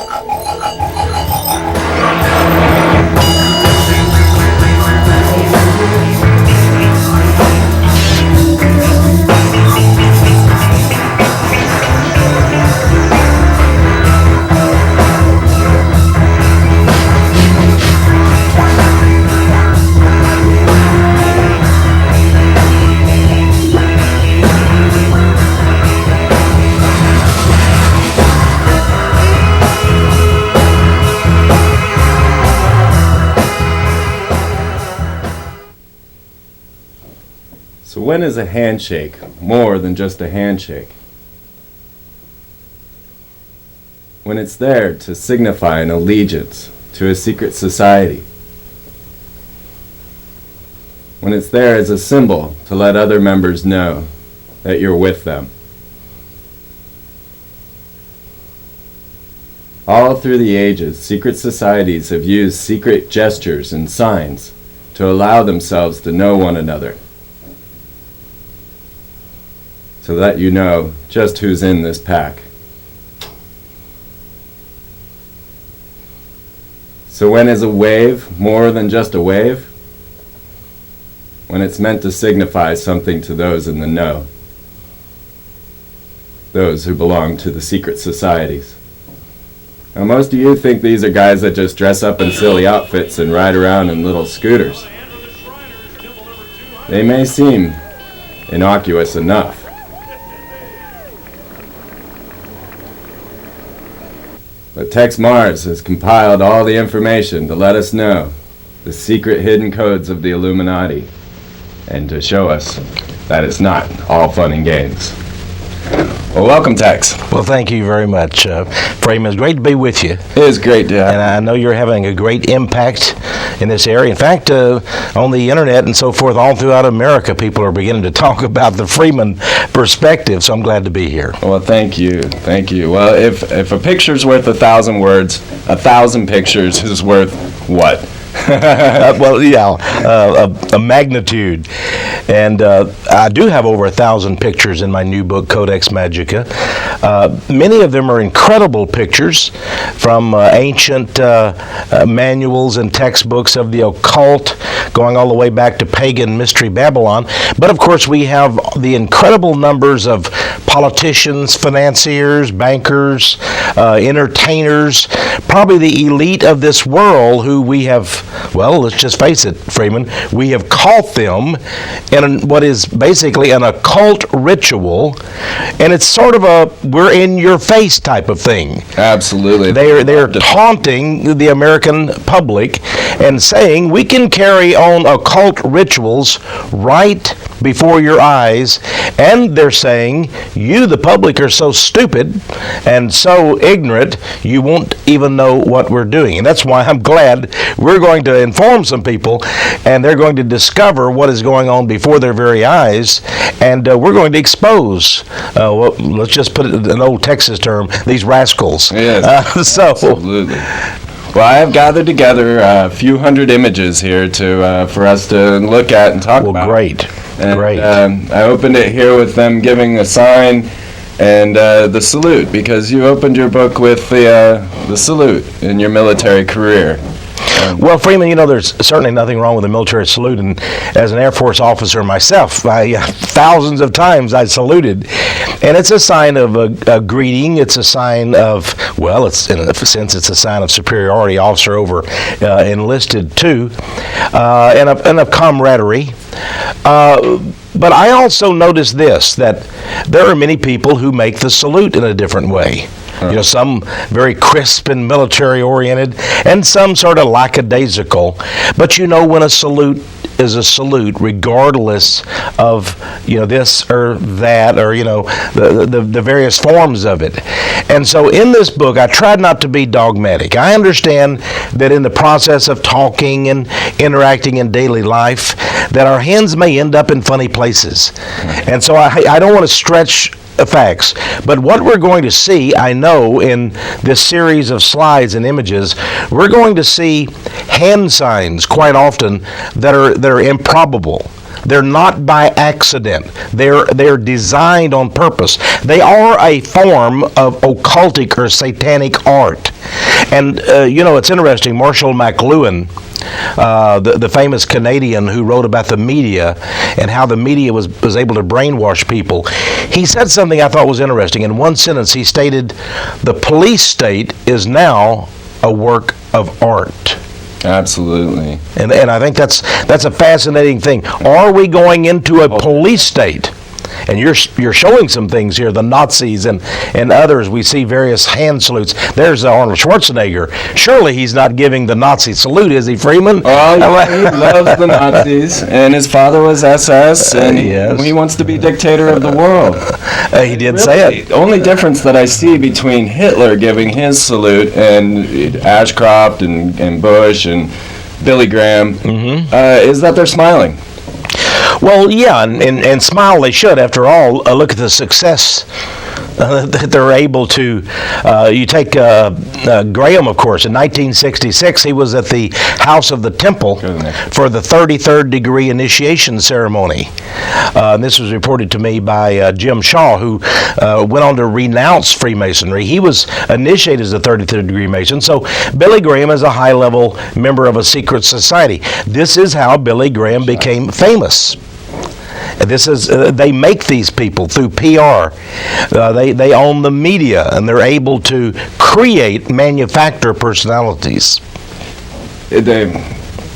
So when is a handshake more than just a handshake? When it's there to signify an allegiance to a secret society. When it's there as a symbol to let other members know that you're with them. All through the ages, secret societies have used secret gestures and signs to allow themselves to know one another, to let you know just who's in this pack. So when is a wave more than just a wave? When it's meant to signify something to those in the know, those who belong to the secret societies. Now most of you think these are guys that just dress up in silly outfits and ride around in little scooters. They may seem innocuous enough. But Texe Marrs has compiled all the information to let us know the secret hidden codes of the Illuminati and to show us that it's not all fun and games. Well, welcome, Texe. Well, thank you very much, Freeman. It's great to be with you. It is great to have you. And I know you're having a great impact in this area. In fact, on the internet and so forth, all throughout America, people are beginning to talk about the Freeman perspective, so I'm glad to be here. Well, thank you. Thank you. Well, if a picture's worth 1,000 words, 1,000 pictures is worth what? A magnitude. And I do have over 1,000 pictures in my new book, Codex Magica. Many of them are incredible pictures from ancient manuals and textbooks of the occult, going all the way back to pagan mystery Babylon. But of course, we have the incredible numbers of politicians, financiers, bankers, entertainers, probably the elite of this world who we have, well, let's just face it, Freeman, we have caught them in what is basically an occult ritual, and it's sort of a we're in your face type of thing. Absolutely. They're taunting the American public and saying we can carry on occult rituals right before your eyes, and they're saying you, the public, are so stupid and so ignorant you won't even know what we're doing. And that's why I'm glad we're going to inform some people, and they're going to discover what is going on before their very eyes, and we're going to expose, let's just put it in an old Texas term, these rascals. Yes, absolutely. Well, I have gathered together a few hundred images here for us to look at and talk about. Well, great. Great. I opened it here with them giving a sign and the salute, because you opened your book with the salute in your military career. Well, Freeman, there's certainly nothing wrong with a military salute, and as an Air Force officer myself, thousands of times I saluted, and it's a sign of a greeting. It's a sign of, well, it's in a sense, it's a sign of superiority, officer over enlisted too, and of camaraderie. But I also noticed this, that there are many people who make the salute in a different way. Some very crisp and military-oriented, and some sort of lackadaisical. But when a salute is a salute, regardless of this or that, or the various forms of it. And so in this book, I tried not to be dogmatic. I understand that in the process of talking and interacting in daily life, that our hands may end up in funny places. And so I don't want to stretch facts, but what we're going to see, I know, in this series of slides and images, we're going to see hand signs quite often that are improbable. They're not by accident. They're designed on purpose. They are a form of occultic or satanic art. And, it's interesting. Marshall McLuhan, the famous Canadian who wrote about the media and how the media was able to brainwash people, he said something I thought was interesting. In one sentence, he stated, "The police state is now a work of art." Absolutely. And I think that's a fascinating thing. Are we going into a police state? And you're showing some things here, the Nazis and others. We see various hand salutes. There's Arnold Schwarzenegger. Surely he's not giving the Nazi salute, is he, Freeman? Oh, he loves the Nazis, and his father was SS, and he wants to be dictator of the world. He did say it. The only difference that I see between Hitler giving his salute and Ashcroft and Bush and Billy Graham is that they're smiling. Well, yeah, and smile they should. After all, look at the success that they're able to. You take Graham, of course. In 1966, he was at the House of the Temple for the 33rd degree initiation ceremony. And this was reported to me by Jim Shaw, who went on to renounce Freemasonry. He was initiated as a 33rd degree Mason. So Billy Graham is a high-level member of a secret society. This is how Billy Graham became famous. This is they make these people through PR. They own the media, and they're able to manufacture personalities.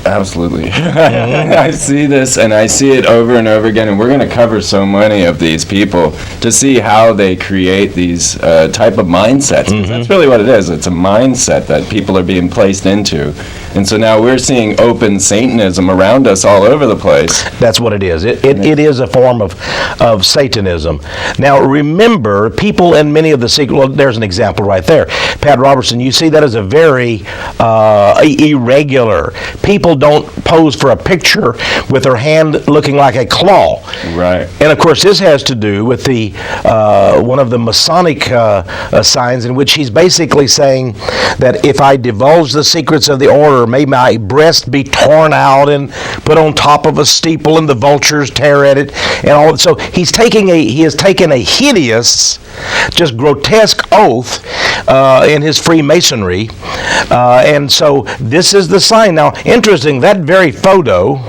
Absolutely. I see this, and I see it over and over again, and we're going to cover so many of these people to see how they create these type of mindsets. That's really what it is. It's a mindset that people are being placed into. And so now we're seeing open Satanism around us all over the place. That's what it is. It is a form of Satanism. Now, remember, people in many of the secret... Well, there's an example right there. Pat Robertson, you see that as a very irregular. People don't pose for a picture with their hand looking like a claw. Right. And, of course, this has to do with the one of the Masonic signs in which he's basically saying that if I divulge the secrets of the order, may my breast be torn out and put on top of a steeple and the vultures tear at it and all. So he has taken a hideous, just grotesque oath in his Freemasonry, and so this is the sign. Now, interesting, that very photo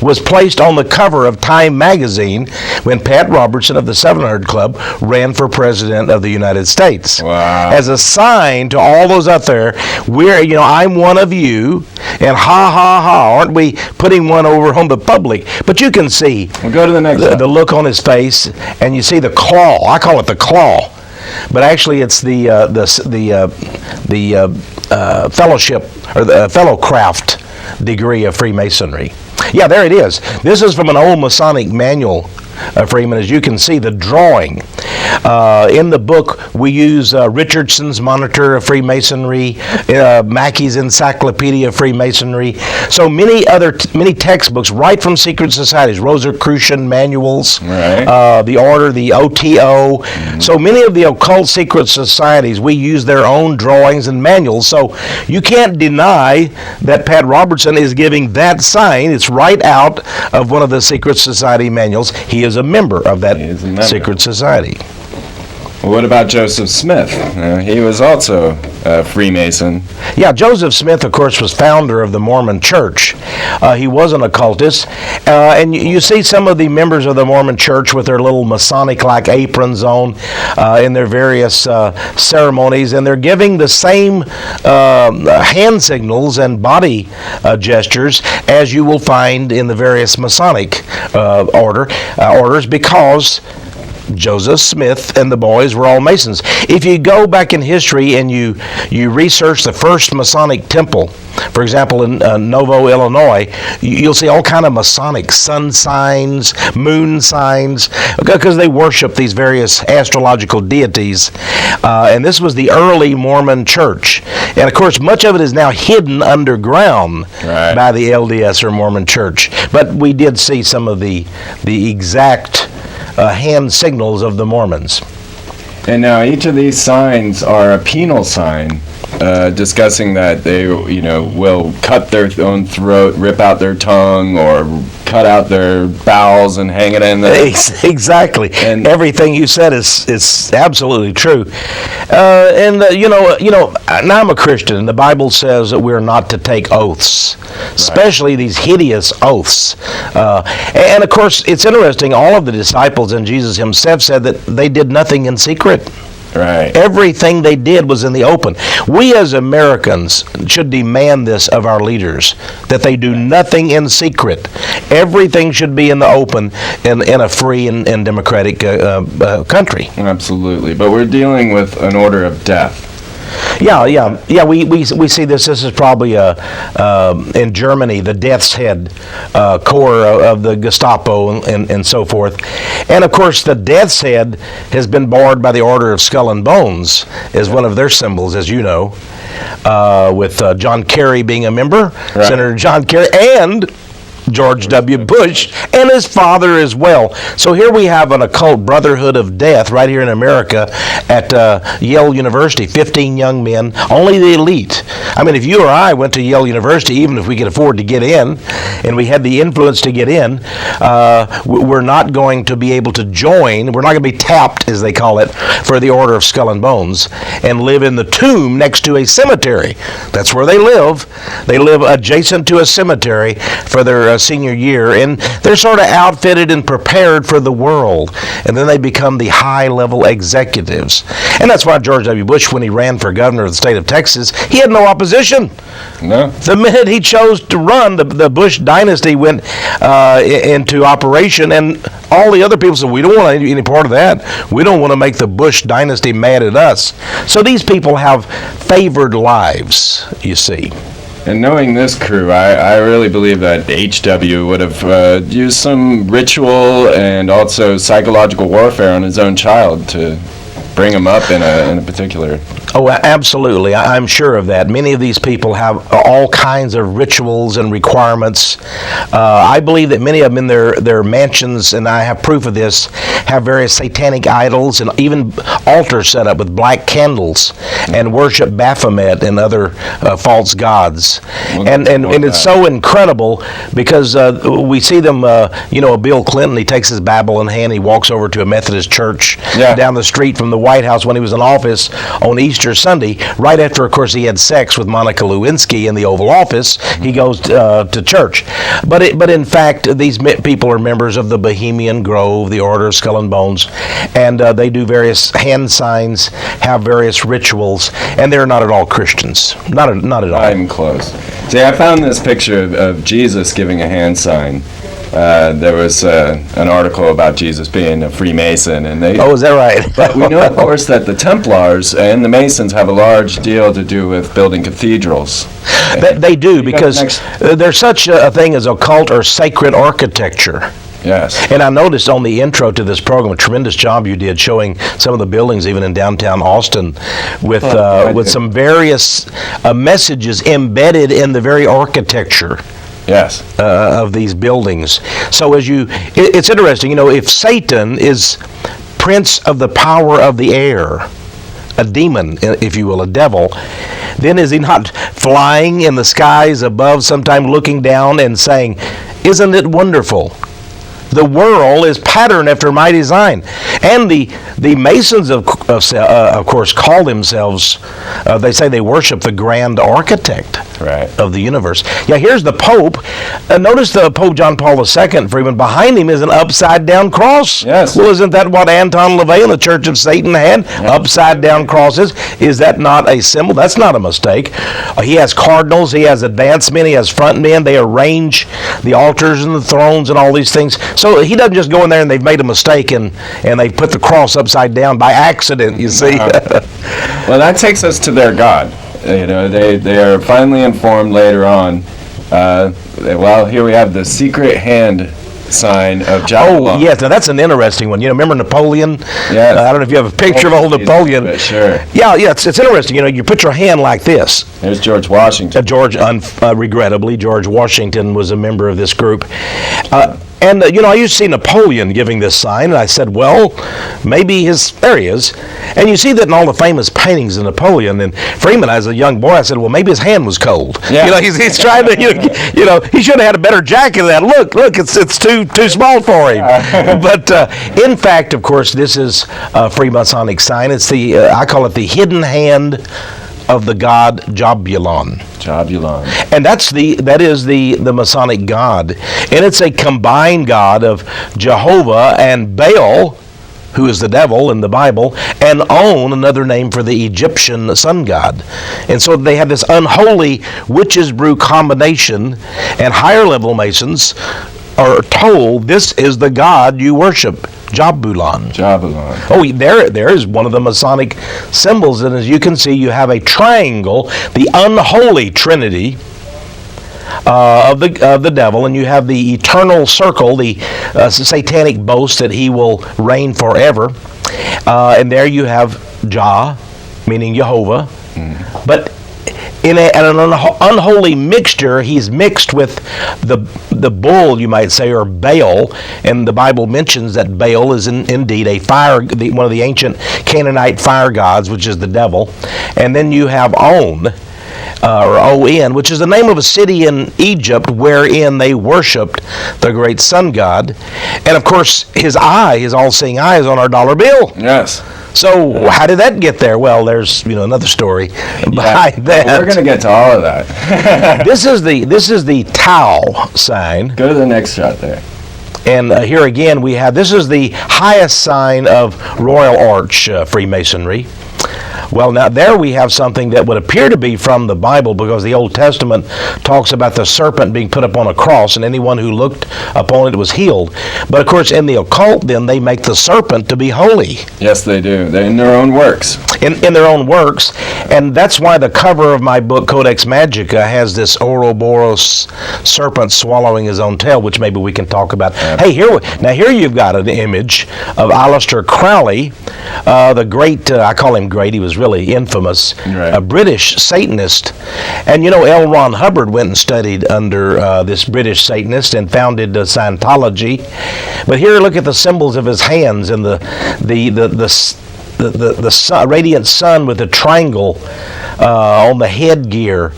was placed on the cover of Time magazine when Pat Robertson of the 700 Club ran for President of the United States. Wow. As a sign to all those out there, I'm one of you, and ha, ha, ha, aren't we putting one over on the public? But you can see we'll go to the next the look on his face, and you see the claw. I call it the claw. But actually, it's the fellowship or the fellowcraft degree of Freemasonry. Yeah, there it is. This is from an old Masonic manual, Freeman. As you can see, the drawing. In the book, we use Richardson's Monitor of Freemasonry, Mackey's Encyclopedia of Freemasonry. So many textbooks right from secret societies, Rosicrucian manuals, right. The Order, the OTO. Mm-hmm. So many of the occult secret societies, we use their own drawings and manuals. So you can't deny that Pat Robertson is giving that sign. It's right out of one of the secret society manuals. He is a member of that secret society. Well, what about Joseph Smith? He was also a Freemason. Yeah, Joseph Smith, of course, was founder of the Mormon Church. He was an occultist. And you see some of the members of the Mormon Church with their little Masonic-like aprons on in their various ceremonies, and they're giving the same hand signals and body gestures as you will find in the various Masonic orders, because Joseph Smith and the boys were all Masons. If you go back in history and you research the first Masonic temple, for example, in Novo, Illinois, you'll see all kind of Masonic sun signs, moon signs, because they worship these various astrological deities. And this was the early Mormon church. And of course, much of it is now hidden underground by the LDS or Mormon church. But we did see some of the exact hand signals of the Mormons. And now each of these signs are a penal sign, discussing that they, will cut their own throat, rip out their tongue, or cut out their bowels and hang it in the... Exactly. And everything you said is absolutely true. Now I'm a Christian, and the Bible says that we're not to take oaths, especially these hideous oaths. And of course, it's interesting, all of the disciples and Jesus himself said that they did nothing in secret. Right. Everything they did was in the open. We as Americans should demand this of our leaders, that they do nothing in secret. Everything should be in the open in a free and democratic country. Absolutely. But we're dealing with an order of death. Yeah. We see this. This is probably in Germany, the Death's Head Corps of the Gestapo and so forth. And of course, the Death's Head has been barred by the Order of Skull and Bones as one of their symbols, as you know, with John Kerry being a member, right. Senator John Kerry, and George W. Bush, and his father as well. So here we have an occult brotherhood of death right here in America at Yale University. 15 young men, only the elite. I mean, if you or I went to Yale University, even if we could afford to get in, and we had the influence to get in, we're not going to be able to join. We're not going to be tapped, as they call it, for the Order of Skull and Bones, and live in the tomb next to a cemetery. That's where they live. They live adjacent to a cemetery for their senior year, and they're sort of outfitted and prepared for the world, and then they become the high-level executives. And that's why George W. Bush, when he ran for governor of the state of Texas, he had no opposition. No. The minute he chose to run, the Bush dynasty went into operation, and all the other people said, we don't want any part of that. We don't want to make the Bush dynasty mad at us. So these people have favored lives, you see. And knowing this crew, I really believe that H.W. would have used some ritual and also psychological warfare on his own child to bring him up in a particular... Oh, absolutely. I'm sure of that. Many of these people have all kinds of rituals and requirements. I believe that many of them in their mansions, and I have proof of this, have various satanic idols and even altars set up with black candles and worship Baphomet and other false gods. And it's so incredible because we see them, Bill Clinton, he takes his Bible in hand, he walks over to a Methodist church down the street from the White House when he was in office on Easter Sunday, right after, of course, he had sex with Monica Lewinsky in the Oval Office. He goes to church. But in fact, these people are members of the Bohemian Grove, the Order of Skull and Bones, and they do various hand signs, have various rituals, and they're not at all Christians. Not at all. Not even close. See, I found this picture of Jesus giving a hand sign. There was an article about Jesus being a Freemason, and they... Oh, is that right? But we know, of course, that the Templars and the Masons have a large deal to do with building cathedrals. They do, because there's such a thing as occult or sacred architecture. Yes. And I noticed on the intro to this program, a tremendous job you did showing some of the buildings even in downtown Austin with some various messages embedded in the very architecture. Yes. Of these buildings. So it's interesting, if Satan is prince of the power of the air, a demon, if you will, a devil, then is he not flying in the skies above, sometime looking down and saying, "Isn't it wonderful? The world is patterned after my design." And the Masons, of course, call themselves, they say they worship the grand architect of the universe. Yeah, here's the Pope. Notice the Pope John Paul II, Freeman, behind him is an upside-down cross. Yes. Well, isn't that what Anton LaVey and the Church of Satan had? Yeah. Upside-down crosses. Is that not a symbol? That's not a mistake. He has cardinals, he has advanced men, he has front men. They arrange the altars and the thrones and all these things. So he doesn't just go in there and they've made a mistake and they've put the cross upside down by accident, you see. Well, that takes us to their God. They are finally informed later on. Here we have the secret hand sign of Jacques. Oh, yes. Now, that's an interesting one. Remember Napoleon? Yes. I don't know if you have a picture of old Napoleon. Sure. Yeah, it's interesting. You put your hand like this. There's George Washington. Regrettably, George Washington was a member of this group. And, I used to see Napoleon giving this sign, and I said, well, maybe there he is. And you see that in all the famous paintings of Napoleon. And Freeman, as a young boy, I said, well, maybe his hand was cold. Yeah. He's trying to, he should have had a better jacket than that. Look, it's too small for him. But in fact, of course, this is a Freemasonic sign. It's I call it the hidden hand of the god Jabulon. And that is the Masonic god. And it's a combined god of Jehovah and Baal, who is the devil in the Bible, and On, another name for the Egyptian sun god. And so they have this unholy witches brew combination, and higher level Masons are told this is the god you worship, Jabulon. Oh, there is one of the Masonic symbols, and as you can see, you have a triangle, the unholy trinity of the devil, and you have the eternal circle, the satanic boast that he will reign forever, and there you have Jah, meaning Jehovah, but in an unholy mixture, he's mixed with the bull, you might say, or Baal, and the Bible mentions that Baal is indeed one of the ancient Canaanite fire gods, which is the devil. And then you have On, or On, which is the name of a city in Egypt wherein they worshipped the great sun god. And of course, his all-seeing eye is on our dollar bill. Yes. So how did that get there? Well, there's another story behind that. We're going to get to all of that. This is the Tau sign. Go to the next shot there. And here again this is the highest sign of Royal Arch Freemasonry. Well, now there we have something that would appear to be from the Bible, because the Old Testament talks about the serpent being put up on a cross, and anyone who looked upon it was healed. But of course, in the occult, then they make the serpent to be holy. Yes, they do. They're in their own works. In their own works, and that's why the cover of my book, Codex Magica, has this Ouroboros serpent swallowing his own tail, which maybe we can talk about. Hey, here you've got an image of Aleister Crowley, the great, I call him great, he was really infamous, a British Satanist. And L. Ron Hubbard went and studied under this British Satanist and founded Scientology. But here, look at the symbols of his hands and the radiant sun with a triangle on the headgear.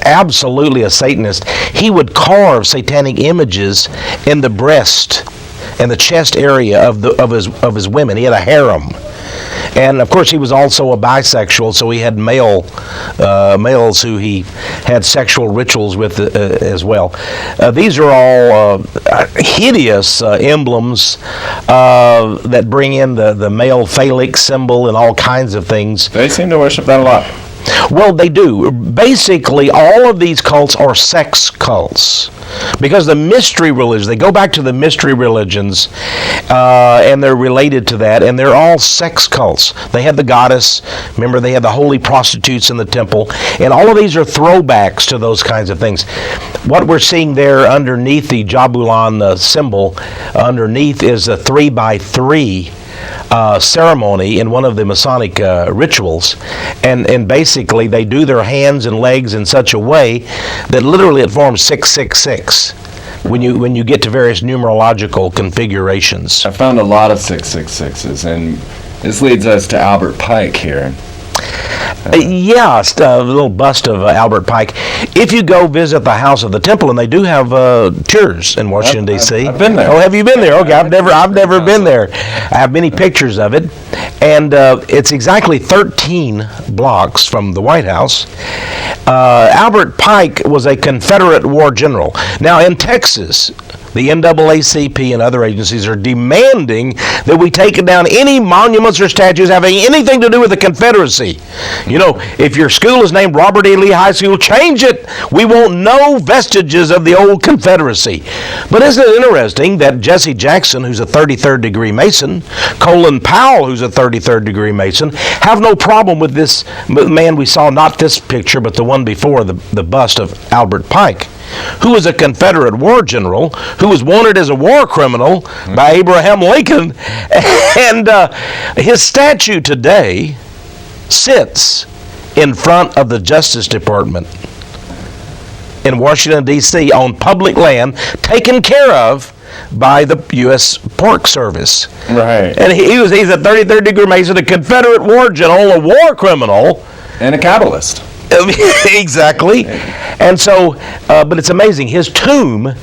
Absolutely a Satanist. He would carve satanic images in the breast and the chest area of his women. He had a harem. And of course, he was also a bisexual, so he had males who he had sexual rituals with as well. These are all hideous emblems that bring in the male phallic symbol and all kinds of things. They seem to worship that a lot. Well, they do. Basically, all of these cults are sex cults, because the mystery religions, they go back to the mystery religions, and they're related to that, and they're all sex cults. They had the goddess, remember, they had the holy prostitutes in the temple, and all of these are throwbacks to those kinds of things. What we're seeing there underneath the Jabulon symbol, underneath is a 3x3 ceremony in one of the Masonic rituals, and basically they do their hands and legs in such a way that literally it forms 666 when you get to various numerological configurations. I found a lot of 666s, and this leads us to Albert Pike here. Yes, a little bust of Albert Pike. If you go visit the House of the Temple, and they do have tours in Washington D.C. I've been there. Oh, have you been there? Okay, I've never been there. I have many pictures of it, and it's exactly 13 blocks from the White House. Albert Pike was a Confederate war general. Now in Texas, the NAACP and other agencies are demanding that we take down any monuments or statues having anything to do with the Confederacy. If your school is named Robert E. Lee High School, change it. We want no vestiges of the old Confederacy. But isn't it interesting that Jesse Jackson, who's a 33rd degree Mason, Colin Powell, who's a 33rd degree Mason, have no problem with this man we saw, not this picture, but the one before, the bust of Albert Pike, who was a Confederate war general, who was wanted as a war criminal by Abraham Lincoln. And his statue today sits in front of the Justice Department. in Washington, D.C. on public land taken care of by the U.S. Park Service. Right. And he's a 33rd degree Mason, a Confederate war general, a war criminal. And a Kabbalist. Exactly. And so, but it's amazing. His tomb,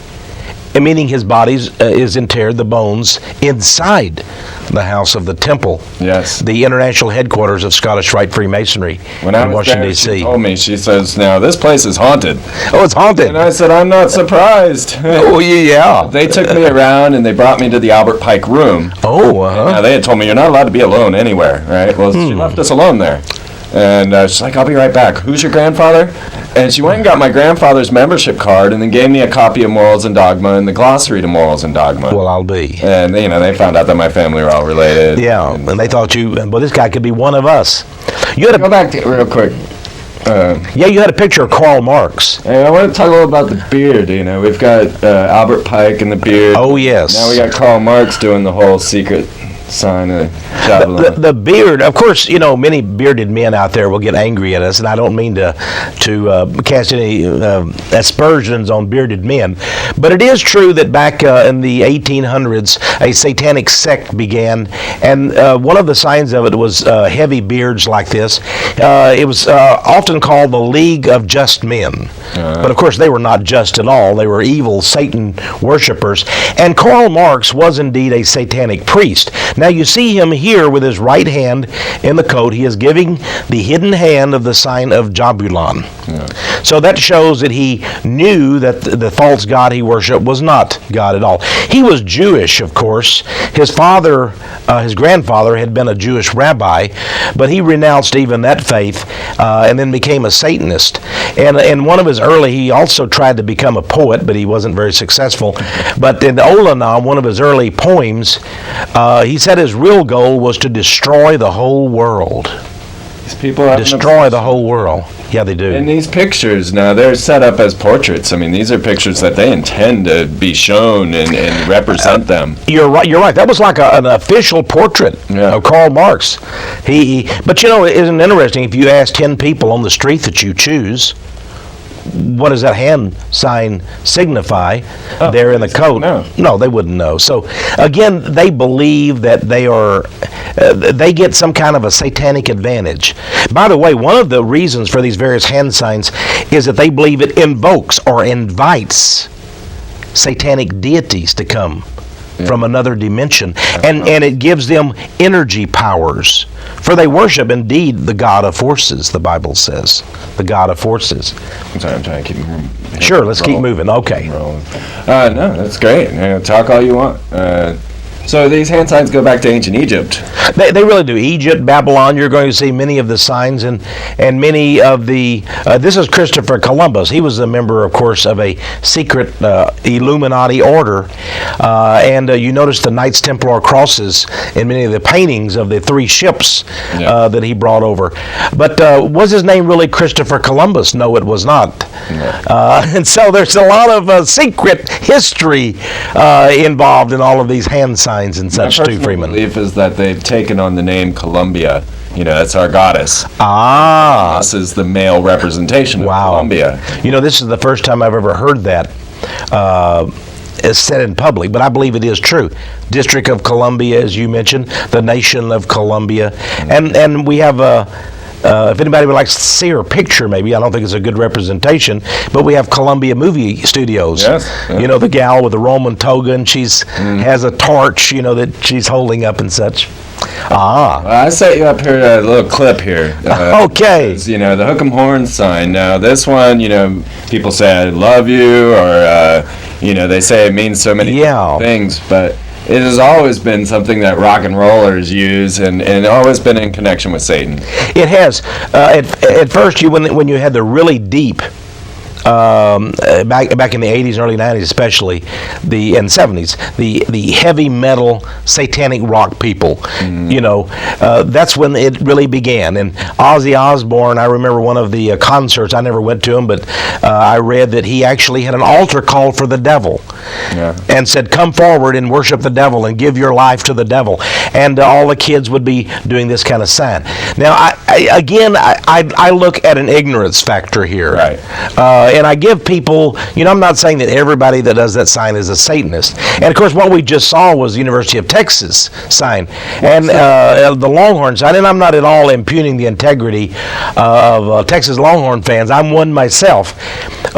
meaning his body, is interred, the bones, inside the house of the temple. Yes. The international headquarters of Scottish Rite Freemasonry when I in was Washington, there, D.C. She told me, she says, now this place is haunted. Oh, it's haunted. And I said, I'm not surprised. Oh, yeah. They took me around and they brought me to the Albert Pike room. Oh, Now, they had told me you're not allowed to be alone anywhere, right? Well, she left us alone there. And she's like, I'll be right back. Who's your grandfather? And she went and got my grandfather's membership card and then gave me a copy of Morals and Dogma and the glossary to Morals and Dogma. Well, I'll be. And, they found out that my family were all related. Yeah, and they thought well, this guy could be one of us. You had Go back to real quick. Yeah, you had a picture of Karl Marx. Hey, I want to talk a little about the beard. We've got Albert Pike and the beard. Oh, yes. Now we got Karl Marx doing the whole secret sign of the beard. Of course, many bearded men out there will get angry at us, and I don't mean to cast any aspersions on bearded men, but it is true that back in the 1800s, a satanic sect began, and one of the signs of it was heavy beards like this. It was often called the League of Just Men, but of course they were not just at all. They were evil Satan worshippers, and Karl Marx was indeed a satanic priest. Now you see him here with his right hand in the coat. He is giving the hidden hand of the sign of Jabulon. Yeah. So that shows that he knew that the false god he worshipped was not God at all. He was Jewish, of course. His father, his grandfather, had been a Jewish rabbi, but he renounced even that faith and then became a Satanist. And one of his he also tried to become a poet, but he wasn't very successful. But in Olanam, one of his early poems, he said his real goal was to destroy the whole world. These people destroy the whole world. Yeah, they do. And these pictures, now, they're set up as portraits. These are pictures that they intend to be shown and represent them. You're right. That was like an official portrait of Karl Marx. But isn't it interesting, if you ask 10 people on the street that you choose, what does that hand sign signify there in the coat? No, they wouldn't know. So again, they believe that they get some kind of a satanic advantage. By the way, one of the reasons for these various hand signs is that they believe it invokes or invites satanic deities to come from another dimension, and it gives them energy powers. For they worship indeed the God of forces, the Bible says. The God of forces. I'm sorry, I'm trying to keep moving. Sure, let's keep moving. Okay. No, that's great. Talk all you want. So these hand signs go back to ancient Egypt. They really do. Egypt, Babylon, you're going to see many of the signs and many of the... this is Christopher Columbus. He was a member, of course, of a secret Illuminati order. And you notice the Knights Templar crosses in many of the paintings of the 3 ships that he brought over. But was his name really Christopher Columbus? No, it was not. And so there's a lot of secret history involved in all of these hand signs and such too, Freeman. My belief is that they've taken on the name Columbia. That's our goddess. This is the male representation of Columbia. This is the first time I've ever heard that said in public, but I believe it is true. District of Columbia, as you mentioned, the nation of Columbia, and we have if anybody would like to see her picture, maybe, I don't think it's a good representation, but we have Columbia Movie Studios. Yes. The gal with the Roman toga, and she's has a torch, that she's holding up and such. Well, I set you up here a little clip here. Okay. The hook 'em horn sign. Now, this one, people say I love you, or, they say it means so many things, but it has always been something that rock and rollers use, and always been in connection with Satan. It has. At first, when you had the really deep, back in the 80s and early 90s especially, and 70s, the heavy metal satanic rock people, that's when it really began. And Ozzy Osbourne, I remember one of the concerts, I never went to him, but I read that he actually had an altar call for the devil and said, come forward and worship the devil and give your life to the devil. And all the kids would be doing this kind of sign. Now, I look at an ignorance factor here. Right. and I give people, I'm not saying that everybody that does that sign is a Satanist. And of course, what we just saw was the University of Texas sign and the Longhorn sign. And I'm not at all impugning the integrity of Texas Longhorn fans. I'm one myself.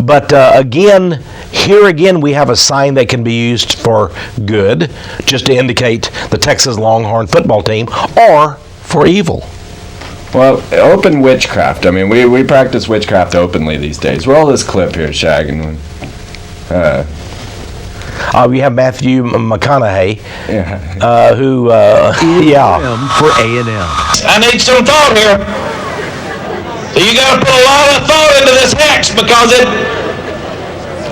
But here again, we have a sign that can be used for good, just to indicate the Texas Longhorn football team, or for evil. Well, open witchcraft. I mean, we practice witchcraft openly these days. Roll this clip here, Shag. And we have Matthew McConaughey, who, for A&M. I need some thought here. So you got to put a lot of thought into this hex, because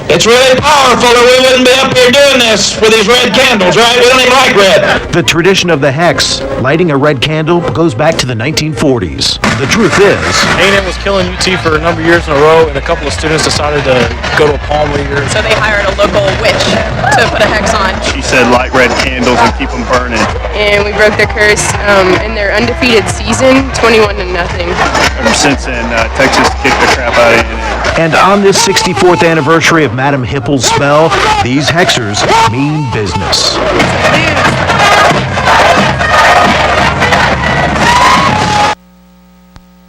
it's really powerful, or we wouldn't be up here doing this with these red candles, right? We don't even like red. The tradition of the hex, lighting a red candle, goes back to the 1940s. The truth is, A&M was killing UT for a number of years in a row, and a couple of students decided to go to a palm reader. So they hired a local witch to put a hex on. She said light red candles and keep them burning. And we broke their curse in their undefeated season, 21-0. Ever since then, Texas kicked the crap out of A&M. and on this 64th anniversary of Madam Hippel's spell, these hexers mean business.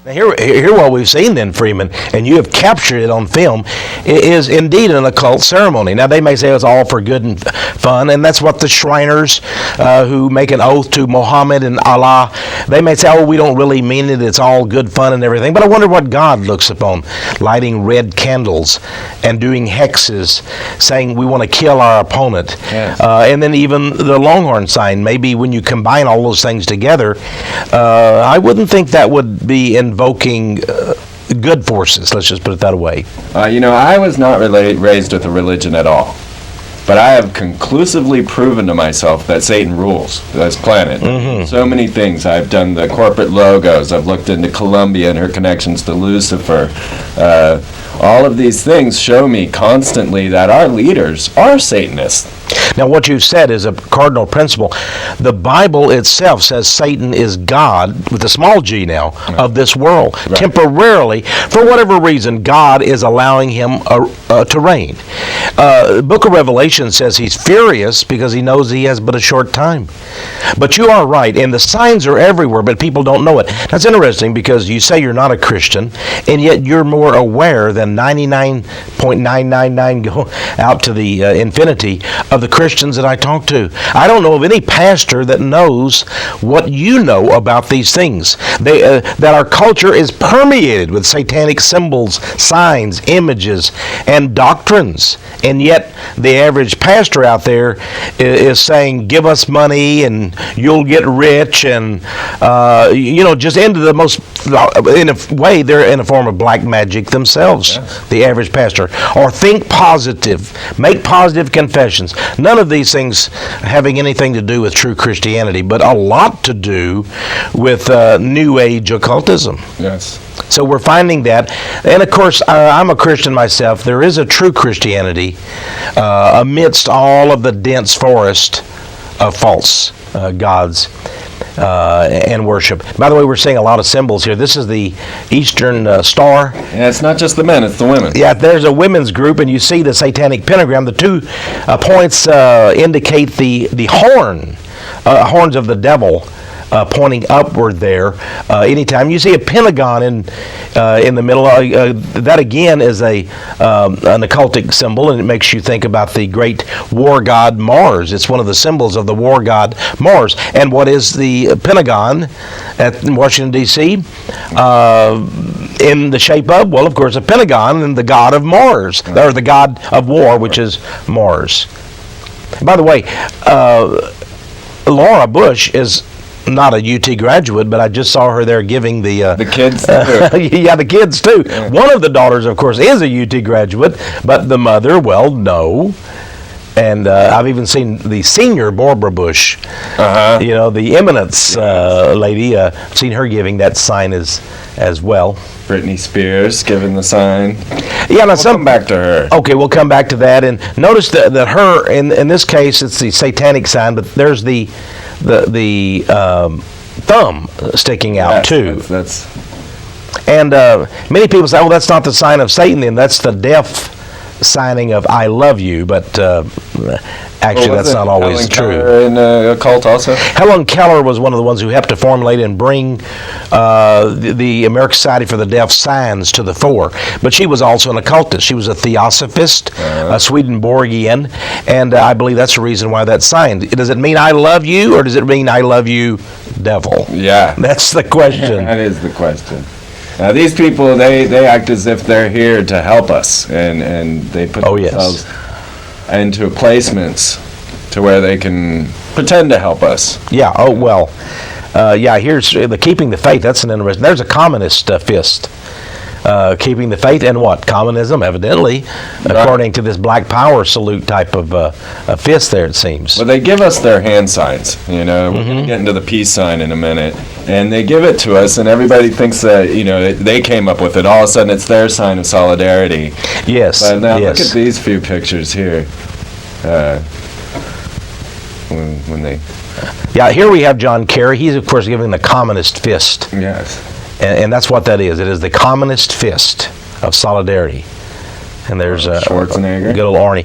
Now here what we've seen then, Freeman, and you have captured it on film, is indeed an occult ceremony. Now they may say it's all for good and fun, and that's what the Shriners who make an oath to Muhammad and Allah, they may say, oh, we don't really mean it, it's all good fun and everything. But I wonder what God looks upon, lighting red candles and doing hexes, saying we want to kill our opponent. Yes. And then even the Longhorn sign, maybe when you combine all those things together, I wouldn't think that would be invoking good forces, let's just put it that way. I was not raised with a religion at all. But I have conclusively proven to myself that Satan rules this planet. Mm-hmm. So many things. I've done the corporate logos. I've looked into Columbia and her connections to Lucifer. All of these things show me constantly that our leaders are Satanists. Now, what you've said is a cardinal principle. The Bible itself says Satan is God, with a small g now, of this world. Right. Temporarily, for whatever reason, God is allowing him to reign. The book of Revelation says he's furious because he knows he has but a short time. But you are right, and the signs are everywhere, but people don't know it. That's interesting because you say you're not a Christian, and yet you're more aware than 99.999 go out to the infinity of the Christians that I talk to. I don't know of any pastor that knows what you know about these things. That our culture is permeated with satanic symbols, signs, images, and doctrines. And yet the average pastor out there is saying, give us money and you'll get rich, and just into the most, in a way, they're in a form of black magic themselves. Yes. The average pastor. Or think positive, make positive confessions. None of these things having anything to do with true Christianity, but a lot to do with New Age occultism. Yes. So we're finding that. And of course, I'm a Christian myself. There is a true Christianity amidst all of the dense forest of false gods and worship. By the way, we're seeing a lot of symbols here. This is the Eastern Star. Yeah, it's not just the men, it's the women. Yeah, there's a women's group, and you see the satanic pentagram. The 2 points indicate the horns of the devil. Pointing upward there. Anytime you see a pentagon in the middle, that again is an occultic symbol, and it makes you think about the great war god Mars. It's one of the symbols of the war god Mars. And what is the pentagon in Washington, D.C.? In the shape of, well, of course, a pentagon and the god of Mars, or the god of war, which is Mars. By the way, Laura Bush is not a UT graduate, but I just saw her there giving the kids too. Yeah, the kids too. Yeah. One of the daughters, of course, is a UT graduate, but the mother, well, no. And I've even seen the senior Barbara Bush, the eminence lady. Seen her giving that sign as well. Britney Spears giving the sign. Yeah, now we'll come back to her. Okay, we'll come back to that. And notice that her, in this case, it's the satanic sign, but there's the thumb sticking out too. And many people say, "Oh, that's not the sign of Satan. Then that's the death signing of I love you." But actually, that's not always true. In occult also. Helen Keller was one of the ones who helped to formulate and bring the American Society for the Deaf signs to the fore. But she was also an occultist. She was a theosophist, a Swedenborgian, and I believe that's the reason why that's signed. Does it mean I love you, or does it mean I love you, devil? Yeah. That's the question. That is the question. Now, these people, they act as if they're here to help us, and they put themselves into placements to where they can pretend to help us. Yeah, here's the keeping the faith. That's an interesting. There's a communist fist. Keeping the faith and what? Communism, evidently, according to this Black Power salute type of fist there, it seems. Well, they give us their hand signs, We're going to get into the peace sign in a minute. And they give it to us, and everybody thinks that, they came up with it. All of a sudden, it's their sign of solidarity. Yes. But now look at these few pictures here. When they... Yeah, here we have John Kerry. He's, of course, giving the communist fist. Yes. And that's what that is. It is the communist fist of solidarity. And there's Schwarzenegger. Good old Arnie.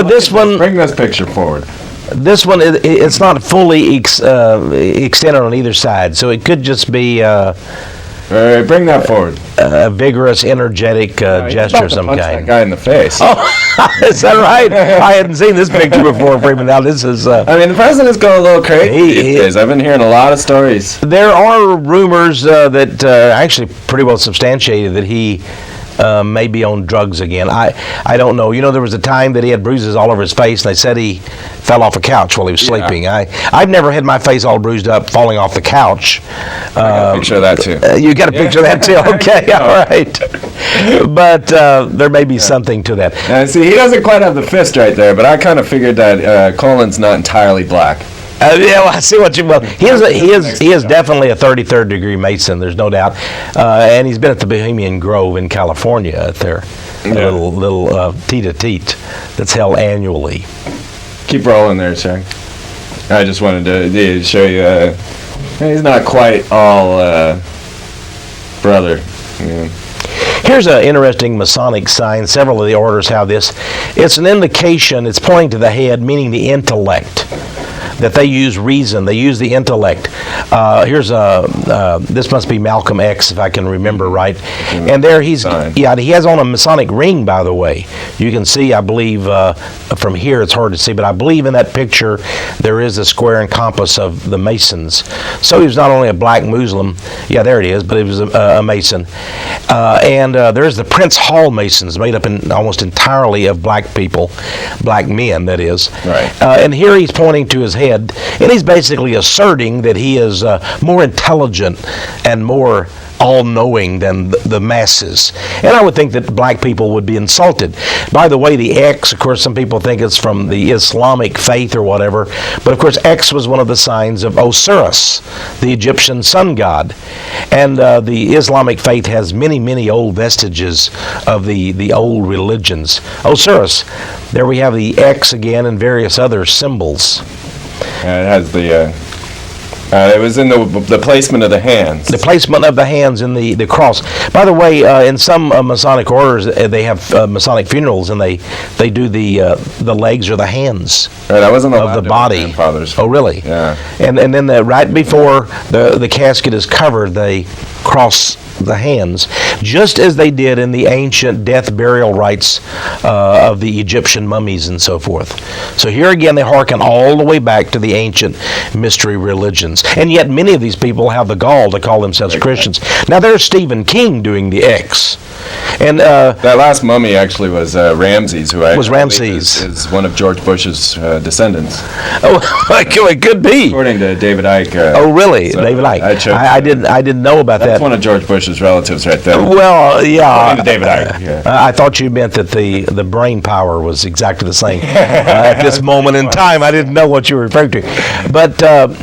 This one. Bring this picture forward. This one, it's not fully extended on either side, so it could just be bring that forward. A vigorous, energetic gesture of some kind. That guy in the face. Oh, is that right? I hadn't seen this picture before, Freeman. Now this is. The president's going a little crazy these days. I've been hearing a lot of stories. There are rumors that actually pretty well substantiated that he may be on drugs again. I don't know. There was a time that he had bruises all over his face, and they said he fell off a couch while he was sleeping. I've never had my face all bruised up falling off the couch. I got a picture of that too. You got a picture of that too? Okay, all right. But there may be something to that. See, he doesn't quite have the fist right there, but I kind of figured that Colin's not entirely black. I see what you. Well, he is definitely a 33rd degree Mason. There's no doubt, and he's been at the Bohemian Grove in California at their little teat-a-teat that's held annually. Keep rolling there, sir. I just wanted to show you. He's not quite all brother. Here's an interesting Masonic sign. Several of the orders have this. It's an indication. It's pointing to the head, meaning the intellect. That they use reason, they use the intellect. Here's this must be Malcolm X, if I can remember right. And there he has on a Masonic ring, by the way. You can see, I believe, from here it's hard to see, but I believe in that picture there is a square and compass of the Masons. So he was not only a black Muslim, there it is, but he was a Mason. And there's the Prince Hall Masons, made up almost entirely of black people, black men, that is. Right. And here he's pointing to his head, and he's basically asserting that he is more intelligent and more all-knowing than the masses. And I would think that black people would be insulted. By the way, the X, of course, some people think it's from the Islamic faith or whatever, but of course X was one of the signs of Osiris, the Egyptian sun god. And the Islamic faith has many, many old vestiges of the old religions. Osiris, there we have the X again and various other symbols. It has the... it was in the placement of the hands. The placement of the hands in the cross. By the way, in some Masonic orders, they have Masonic funerals, and they do the legs or the hands of the body. Oh, really? Yeah. And then right before the casket is covered, they cross the hands, just as they did in the ancient death burial rites of the Egyptian mummies and so forth. So here again, they hearken all the way back to the ancient mystery religions. And yet many of these people have the gall to call themselves Christians. Now there's Stephen King doing the X. And that last mummy actually was Ramses, who is one of George Bush's descendants. Oh, it could be. According to David Icke. Oh, really? So David Icke. I didn't know about that. That's one of George Bush's relatives right there. Well, yeah. David Icke. Yeah. I thought you meant that the brain power was exactly the same at this moment in time. I didn't know what you were referring to. But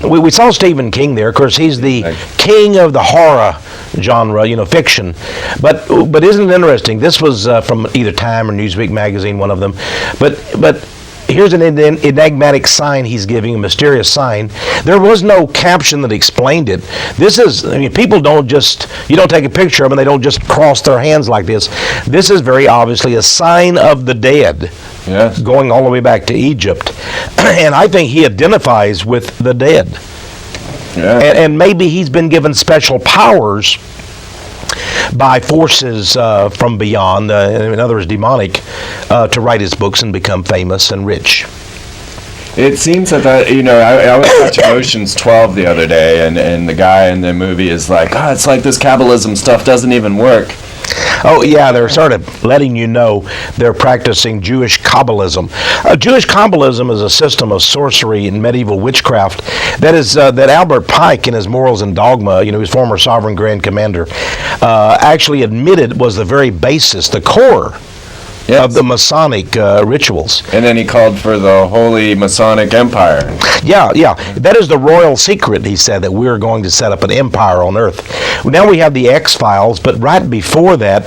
we saw Stephen King there. Of course, he's the king of the horror genre, fiction. But isn't it interesting? This was from either Time or Newsweek magazine, one of them. But here's an enigmatic sign he's giving, a mysterious sign. There was no caption that explained it. This is, people don't just, you don't take a picture of them and they don't just cross their hands like this. This is very obviously a sign of the dead. Yes. Going all the way back to Egypt. And I think he identifies with the dead. Yeah. And maybe he's been given special powers by forces from beyond, in other words, demonic, to write his books and become famous and rich. It seems that, I was watching Ocean's 12 the other day, and the guy in the movie is like, it's like this Kabbalism stuff doesn't even work. Oh, yeah, they're sort of letting you know they're practicing Jewish Kabbalism. Jewish Kabbalism is a system of sorcery and medieval witchcraft that Albert Pike, in his Morals and Dogma, his former Sovereign Grand Commander, actually admitted was the very basis, the core of the Masonic rituals. And then he called for the Holy Masonic Empire. Yeah. That is the royal secret, he said, that we're going to set up an empire on Earth. Now we have the X-Files, but right before that,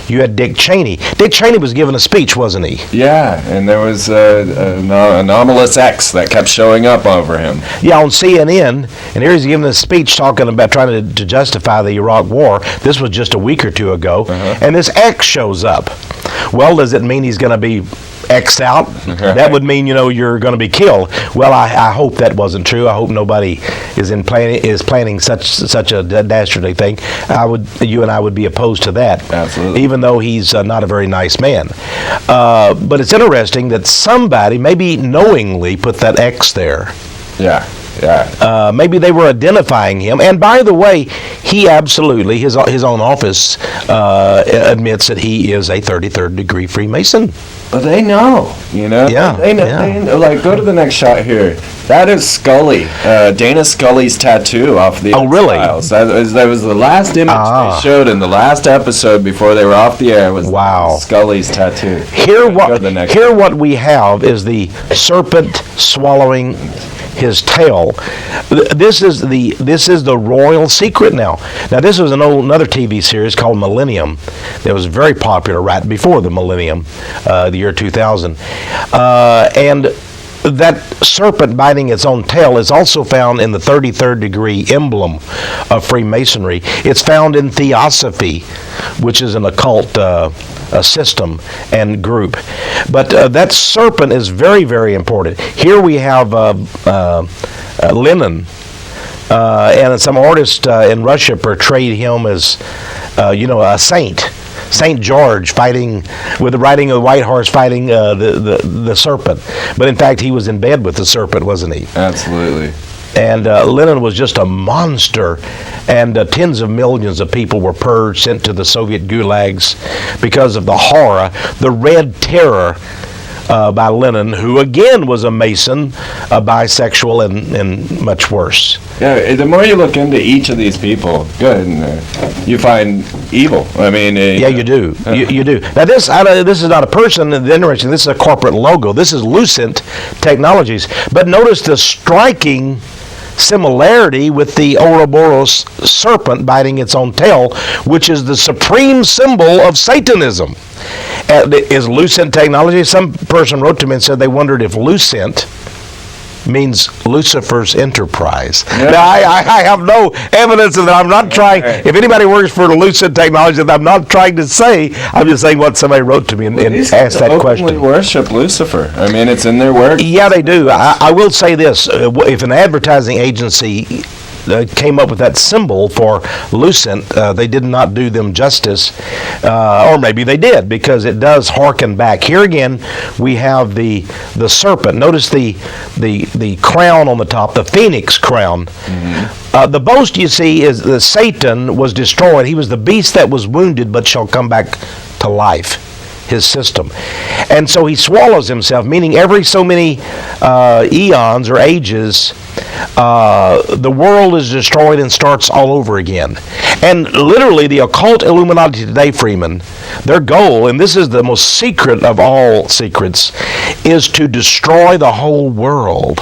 you had Dick Cheney. Dick Cheney was given a speech, wasn't he? Yeah, and there was an anomalous X that kept showing up over him. Yeah, on CNN, and here he's giving a speech talking about trying to justify the Iraq War. This was just a week or two ago, and this X shows up. Well, does it mean he's going to be X'd out? That would mean, you're going to be killed. Well, I hope that wasn't true. I hope nobody is planning such a dastardly thing. You and I would be opposed to that. Absolutely. Even even though he's not a very nice man. But it's interesting that somebody, maybe knowingly, put that X there. Yeah. Maybe they were identifying him. And by the way, he absolutely, his own office admits that he is a 33rd degree Freemason. Well, they know, Yeah. They know. Like, go to the next shot here. That is Scully, Dana Scully's tattoo off the really? X-Files. That was the last image they showed in the last episode before they were off the air. Was Scully's tattoo. Here what we have is the serpent swallowing his tail. This is the royal secret now. Now, this was another TV series called Millennium that was very popular right before the millennium, the year 2000. And that serpent biting its own tail is also found in the 33rd degree emblem of Freemasonry. It's found in Theosophy, which is an occult system and group. But that serpent is very, very important. Here we have Lenin, and some artists in Russia portrayed him as, a saint. Saint George fighting with the riding of the white horse, fighting the serpent. But in fact, he was in bed with the serpent, wasn't he? Absolutely. And Lenin was just a monster, and tens of millions of people were purged, sent to the Soviet gulags because of the horror, the Red Terror by Lenin, who again was a Mason, a bisexual, and much worse. Yeah, the more you look into each of these people, you find evil. I mean, you do. You do. Now, this is not a person. Interesting. This is a corporate logo. This is Lucent Technologies. But notice the striking similarity with the Ouroboros serpent biting its own tail, which is the supreme symbol of Satanism. Is Lucent Technology? Some person wrote to me and said they wondered if Lucent means Lucifer's enterprise. Yeah. Now, I have no evidence of that. I'm not trying, if anybody works for Lucent Technology, I'm not trying to say, I'm just saying what somebody wrote to me and asked that question. They worship Lucifer. I mean, it's in their work. Yeah, they do. I will say this. If an advertising agency came up with that symbol for Lucent, they did not do them justice, or maybe they did, because it does harken back. Here again, we have the serpent. Notice the crown on the top, the phoenix crown. Mm-hmm. The boast, you see, is that Satan was destroyed. He was the beast that was wounded, but shall come back to life. His system. And so he swallows himself, meaning every so many eons or ages, the world is destroyed and starts all over again. And literally, the occult Illuminati today, Freeman, their goal, and this is the most secret of all secrets, is to destroy the whole world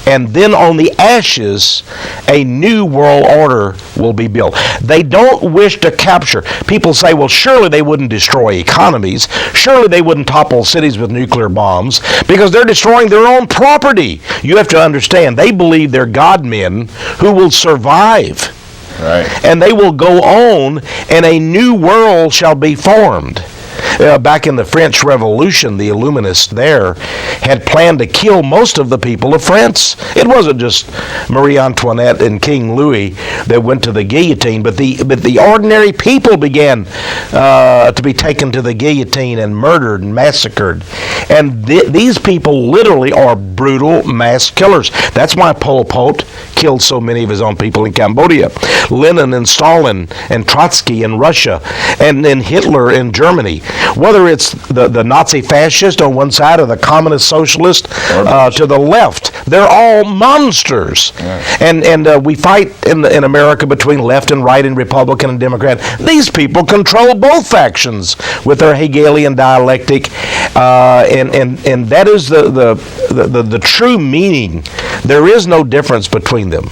and then on the ashes, a new world order will be built. They don't wish to capture. People say, well, surely they wouldn't destroy economies. Surely they wouldn't topple cities with nuclear bombs because they're destroying their own property. You have to understand, they believe they're God men who will survive. Right. And they will go on, and a new world shall be formed. Back in the French Revolution, the Illuminists there had planned to kill most of the people of France. It wasn't just Marie Antoinette and King Louis that went to the guillotine, but the ordinary people began to be taken to the guillotine and murdered and massacred. And these people literally are brutal mass killers. That's why Pol Pot killed so many of his own people in Cambodia. Lenin and Stalin and Trotsky in Russia, and then Hitler in Germany. Whether it's the Nazi fascist on one side or the communist socialist to the left, they're all monsters. Yeah. And we fight in America between left and right and Republican and Democrat. These people control both factions with their Hegelian dialectic, and that is the true meaning. There is no difference between them.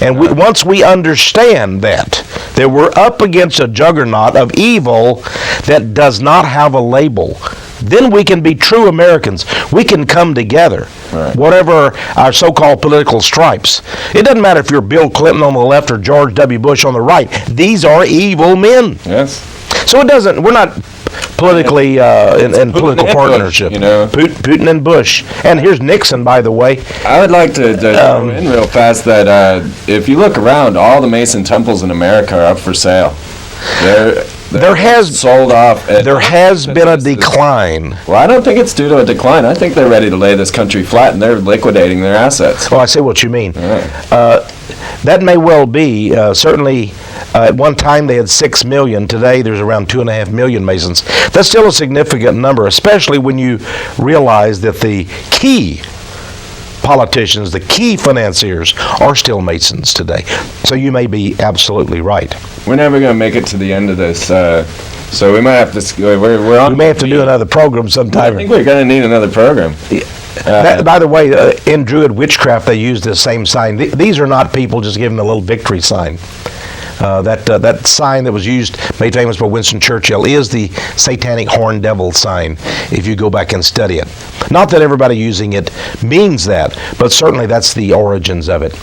And once we understand that we're up against a juggernaut of evil that does not have a label, then we can be true Americans. We can come together, whatever our so-called political stripes. It doesn't matter if you're Bill Clinton on the left or George W. Bush on the right. These are evil men. Yes. So we're not politically in political partnership. Bush, you know? Putin and Bush. And here's Nixon, by the way. I would like to throw in real fast that if you look around, all the Mason temples in America are up for sale. There has sold off. There has been a decline. Well, I don't think it's due to a decline. I think they're ready to lay this country flat, and they're liquidating their assets. Well, I see what you mean. Right. That may well be. Certainly, at one time they had 6 million. Today, there's around 2.5 million Masons. That's still a significant number, especially when you realize that the key politicians, the key financiers, are still Masons today. So you may be absolutely right. We're never going to make it to the end of this, so we might have to. We're on. We may have to do another program sometime. I think we're going to need another program. By the way, in Druid witchcraft, they use this same sign. These are not people just giving a little victory sign. That sign that was used, made famous by Winston Churchill, is the satanic horned devil sign, if you go back and study it. Not that everybody using it means that, but certainly that's the origins of it.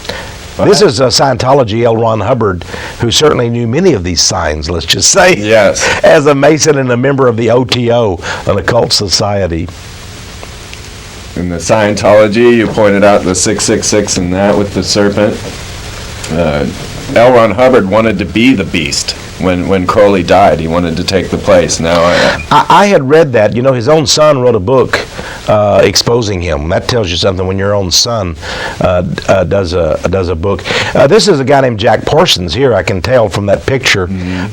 This is Scientology, L. Ron Hubbard, who certainly knew many of these signs, let's just say, yes, as a Mason and a member of the OTO, an occult society. In the Scientology, you pointed out the 666 and that with the serpent. L. Ron Hubbard wanted to be the beast. When Crowley died, he wanted to take the place. Now I had read that. You know, his own son wrote a book exposing him. That tells you something when your own son does a book. This is a guy named Jack Parsons here. I can tell from that picture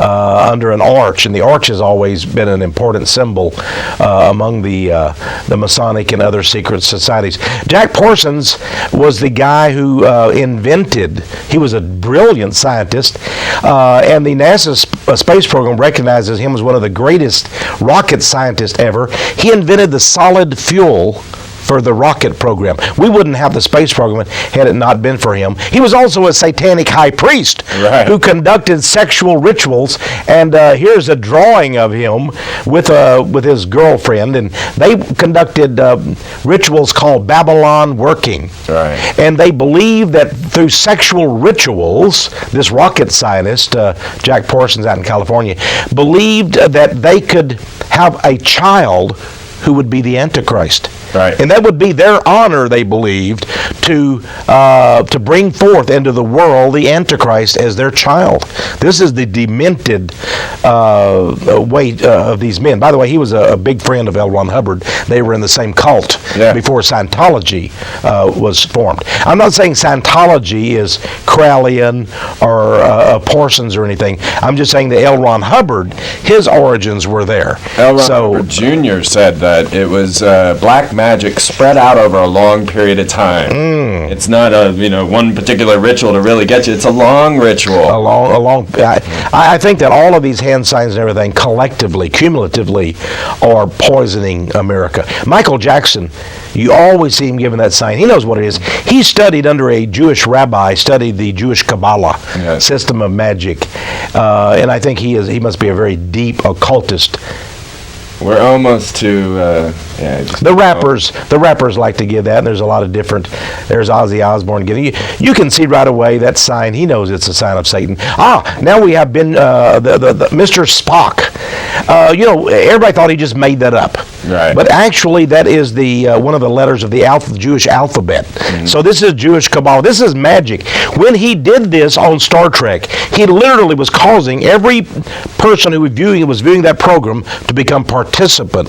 under an arch, and the arch has always been an important symbol among the Masonic and other secret societies. Jack Parsons was the guy who invented. He was a brilliant scientist, and the NASA space program recognizes him as one of the greatest rocket scientists ever. He invented the solid fuel for the rocket program. We wouldn't have the space program had it not been for him. He was also a satanic high priest who conducted sexual rituals, and here's a drawing of him with his girlfriend, and they conducted rituals called Babylon working. Right. And they believed that through sexual rituals, this rocket scientist, Jack Parsons out in California, believed that they could have a child who would be the Antichrist. Right. And that would be their honor, they believed, to bring forth into the world the Antichrist as their child. This is the demented way of these men. By the way, he was a big friend of L. Ron Hubbard. They were in the same cult before Scientology was formed. I'm not saying Scientology is Crowleyan or Parsons or anything. I'm just saying that L. Ron Hubbard, his origins were there. L. Ron Hubbard Jr. said that it was black magic spread out over a long period of time. It's not a one particular ritual to really get you. It's a long ritual. I think that all of these hand signs and everything collectively, cumulatively, are poisoning America. Michael Jackson, you always see him giving that sign. He knows what it is. He studied under a Jewish rabbi, studied the Jewish Kabbalah system of magic, and I think he must be a very deep occultist. We're almost to the rappers like to give that, and there's a lot of different. There's Ozzy Osbourne giving you can see right away that sign. He knows it's a sign of Satan. Now we have been the Mr. Spock. Everybody thought he just made that up, right? But actually, that is the one of the letters of the Jewish alphabet. So this is Jewish Kabbalah. This is magic. When he did this on Star Trek, he literally was causing every person who was viewing that program to become participant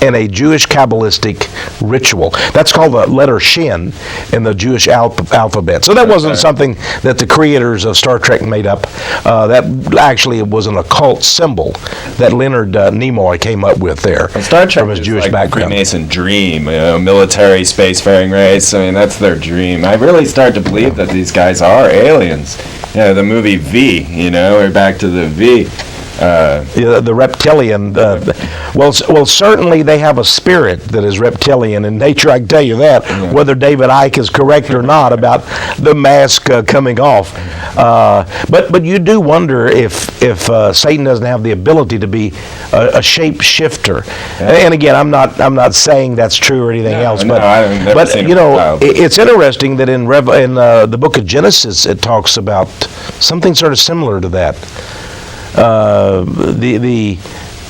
in a Jewish Kabbalistic ritual. That's called the letter Shin in the Jewish alphabet. So that wasn't something that the creators of Star Trek made up. That actually was an occult symbol that Leonard Nimoy came up with there. Well, Star Trek from his is Jewish like background. The Freemason dream, military spacefaring race. I mean, that's their dream. I really start to believe that these guys are aliens. The movie V. We're back to the V. The reptilian. Well, certainly they have a spirit that is reptilian in nature. I can tell you that, whether David Icke is correct or not about the mask coming off. But you do wonder if Satan doesn't have the ability to be a shape shifter. And again, I'm not saying that's true or anything else. But it's interesting that in the book of Genesis it talks about something sort of similar to that.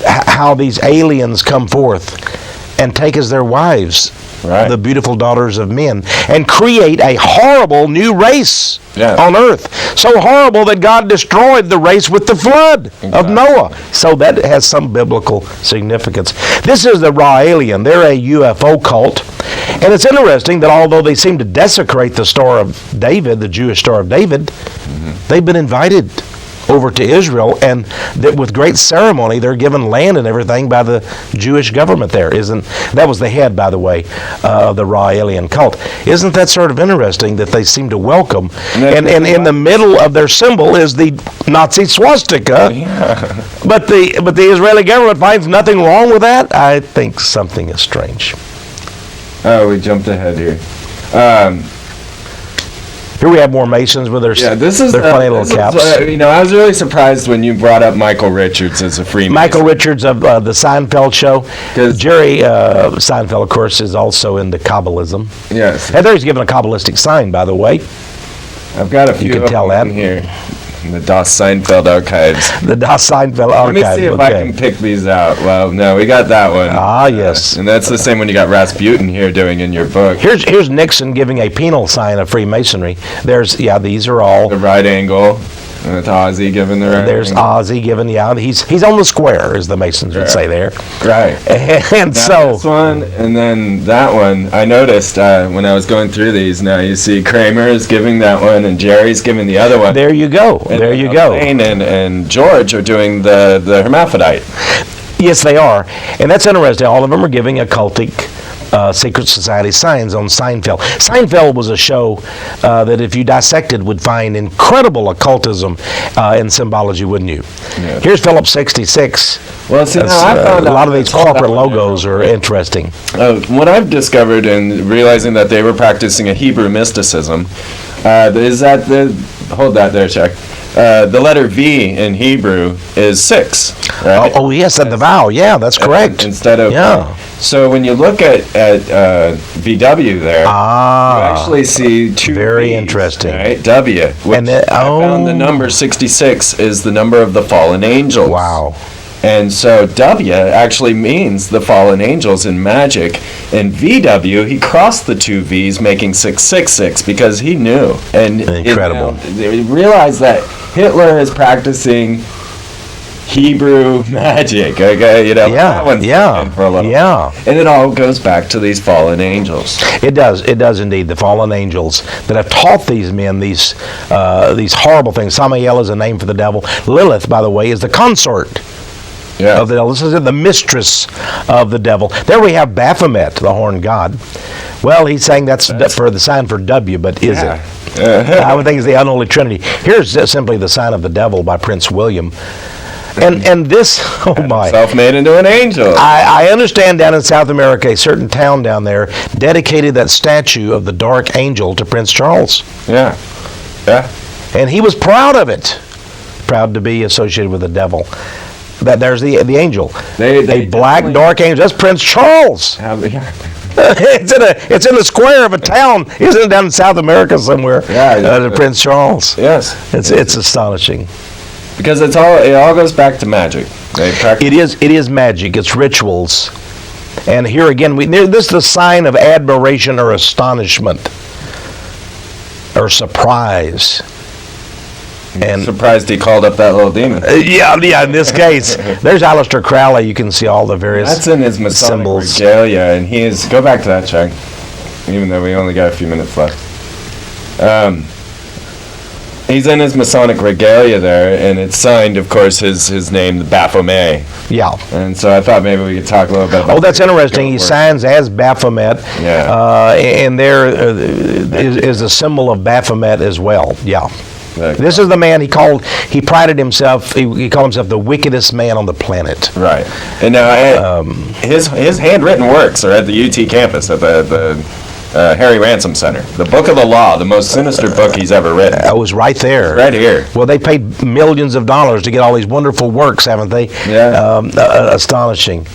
How these aliens come forth and take as their wives the beautiful daughters of men and create a horrible new race on earth. So horrible that God destroyed the race with the flood of Noah. So that has some biblical significance. This is the raw alien. They're a UFO cult. And it's interesting that although they seem to desecrate the Star of David, the Jewish Star of David, they've been invited over to Israel, and that with great ceremony they're given land and everything by the Jewish government there. That was the head, by the way, of the raw alien cult. Isn't that sort of interesting that they seem to welcome? And in the middle of their symbol is the Nazi swastika. But the Israeli government finds nothing wrong with that. I think something is strange. Oh, we jumped ahead here. Here we have more Masons with their funny little caps. I was really surprised when you brought up Michael Richards as a Freemason. Michael Richards of the Seinfeld show. Jerry Seinfeld, of course, is also into Kabbalism. Yes. And there he's given a Kabbalistic sign, by the way. I've got a few. You can tell that here. In the Das Seinfeld archives. The Das Seinfeld archives. Let me see if I can pick these out. Well, no, we got that one. Yes. And that's the same one you got Rasputin here doing in your book. Here's Nixon giving a penal sign of Freemasonry. These are all. The right angle. And it's Ozzy giving the right There's angle. Ozzy giving, he's on the square, as the Masons would say there. Right. And so. This one, and then that one, I noticed when I was going through these, now you see Kramer is giving that one, and Jerry's giving the other one. There you go. And there you go. Elaine and George are doing the hermaphrodite. Yes, they are. And that's interesting. All of them are giving occultic secret society signs on Seinfeld. Seinfeld was a show that if you dissected would find incredible occultism and symbology, wouldn't you? Yeah. Here's Philip 66. Well, see, now I found a lot of these corporate logos are interesting. What I've discovered in realizing that they were practicing a Hebrew mysticism is that hold that there, Chuck. The letter V in Hebrew is 6, right? Oh yes, and the vowel. Yeah, that's correct. Instead of So when you look at VW there, you actually see two very V's, interesting. Right? W. Which I found the number 66 is the number of the fallen angels. Wow. And so W actually means the fallen angels in magic. In VW, he crossed the two V's, making 666 because he knew. And incredible. They realized that Hitler is practicing Hebrew magic. Okay, that one's for a little. Yeah. And it all goes back to these fallen angels. It does indeed. The fallen angels that have taught these men these horrible things. Samael is a name for the devil. Lilith, by the way, is the consort Yeah. of the devil. This is the mistress of the devil. There we have Baphomet, the horned god. Well, he's saying that's for the sign for W, but is it? I would think it's the unholy trinity. Here's simply the sign of the devil by Prince William. And this, oh my. Self-made into an angel. I understand down in South America, a certain town down there dedicated that statue of the dark angel to Prince Charles. Yeah. Yeah. And he was proud of it. Proud to be associated with the devil. There's the angel. They a black, dark angel. That's Prince Charles. It's in the square of a town. Isn't it down in South America somewhere? Yeah. Prince Charles. Yes. It's astonishing. Because it all goes back to magic. It is magic. It's rituals. And here again, this is the sign of admiration or astonishment or surprise. And surprised he called up that little demon. Yeah. In this case, there's Aleister Crowley. You can see all the various That's in his Masonic symbols. regalia, and go back to that, Chuck. Even though we only got a few minutes left. He's in his Masonic regalia there, and it's signed, of course, his name, the Baphomet. Yeah. And so I thought maybe we could talk a little bit about Oh, that's interesting. He signs as Baphomet. Yeah. And there is a symbol of Baphomet as well. Yeah. This is the man he prided himself, he called himself the wickedest man on the planet. Right. And now his handwritten works are at the UT campus at the Harry Ransom Center. The Book of the Law, the most sinister book he's ever written. It was right there. Right here. Well, they paid millions of dollars to get all these wonderful works, haven't they? Yeah. Astonishing.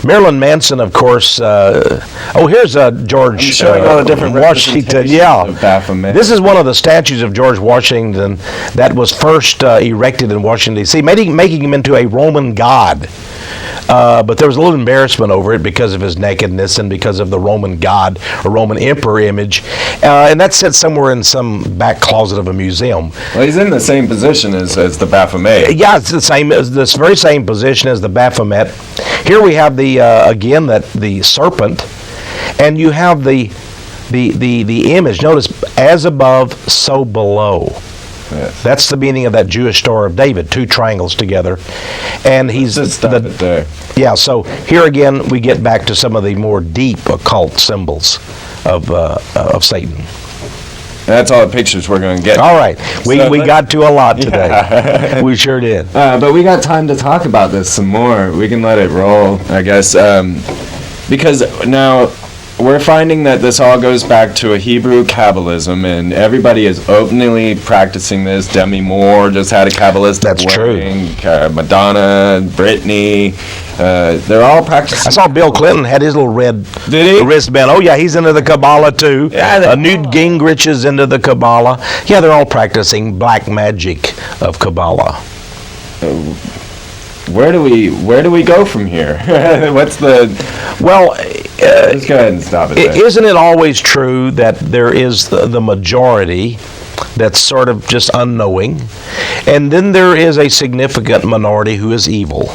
Marilyn Manson, of course. Here's George showing all the different Washington. Yeah. Of Baphomet. This is one of the statues of George Washington that was first erected in Washington, D.C., making him into a Roman god. But there was a little embarrassment over it because of his nakedness and because of the Roman god or Roman emperor image. And that's set somewhere in some back closet of a museum. Well, he's in the same position as the Baphomet. Yeah, it's this very same position as the Baphomet. Here we have the serpent, and you have the image. Notice, as above, so below. Yes. That's the meaning of that Jewish Star of David, two triangles together. And he's there. Yeah, so here again we get back to some of the more deep occult symbols of Satan. That's all the pictures we're going to get. All right. We got to a lot today. Yeah. We sure did. But we got time to talk about this some more. We can let it roll, I guess. Because now we're finding that this all goes back to a Hebrew Kabbalism, and everybody is openly practicing this. Demi Moore just had a Kabbalistic wedding. True. Madonna, Britney, they're all practicing. I saw Bill Clinton had his little red wristband. Oh, yeah, he's into the Kabbalah, too. Yeah, Newt Gingrich is into the Kabbalah. Yeah, they're all practicing black magic of Kabbalah. Where do we go from here? What's the... Well... let's go ahead and stop it there. Isn't it always true that there is the majority that's sort of just unknowing, and then there is a significant minority who is evil,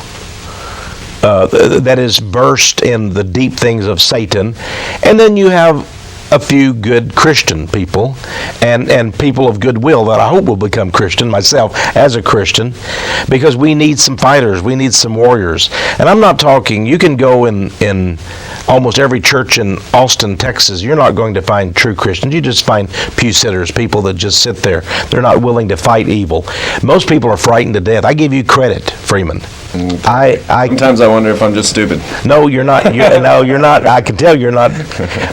that is versed in the deep things of Satan, and then you have a few good Christian people and people of goodwill that I hope will become Christian, myself as a Christian, because we need some fighters, we need some warriors. And I'm not talking, you can go in almost every church in Austin, Texas, you're not going to find true Christians. You just find pew sitters, people that just sit there. They're not willing to fight evil. Most people are frightened to death. I give you credit, Freeman. Sometimes I wonder if I'm just stupid. No, you're not. No, you're not. I can tell you're not.